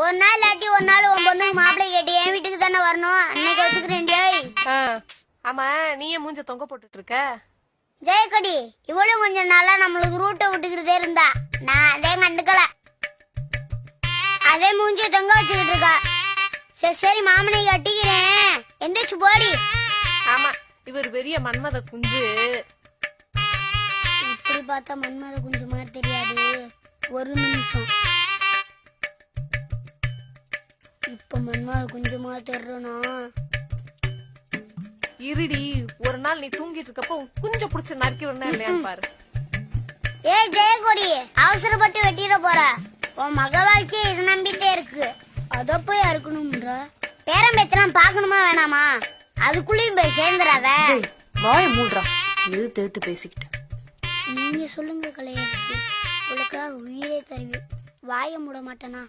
ஒரு நாள் இல்லாட்டி ஒரு நாள் உன் பொண்ணுக்கு மாப்பிள்ளை கேட்டு என் வீட்டுக்கு தானே வரணும். அன்னைக்கு வச்சுக்கிறேன் டேய். ஆமா நீயே மூஞ்ச தொங்க போட்டுட்டு இருக்க. ஜெயக்கொடி இவளும் கொஞ்சம் நாளா நம்மளுக்கு ரூட்டை விட்டுக்கிட்டே இருந்தா. நான் அதே கண்டுக்கல. அதே மூஞ்சிய தொங்க வச்சுக்கிட்டு இருக்கா. சரி சரி மாமனை கட்டிக்கிறேன். எந்திரிச்சு போடி. ஆமா இவர் பெரிய மன்மத குஞ்சு. இப்படி பார்த்தா மன்மத குஞ்சு மாதிரி தெரியாது. ஒரு நிமிஷம். இப்ப மன்மத குஞ்சு மாதிரி தெரிறனா? இருடி ஒரு நாள் நீ தூங்கிட்டு இருக்கப்போ குஞ்ச புடிச்சு நறுக்கி விடணும் இல்லையான்னு பாரு. ஏய் ஜெயக்கொடி அவசரப்பட்டு வெட்டிட போற. உன் மக வாழ்க்கை இது நம்பிட்டே இருக்கு. அத போய் அறுக்கணும்ன்ற. பேரம்பேத்தெல்லாம் பாக்கணுமா வேணாமா? அதுக்குள்ளயும் போய் சேர்ந்துடாத. வாய மூடுறா. எழுத்து பேசிக்கிட்டு. நீங்க சொல்லுங்க கலையரசி. உங்களுக்காக உயிரே தருவேன். வாய மூட மாட்டேனா?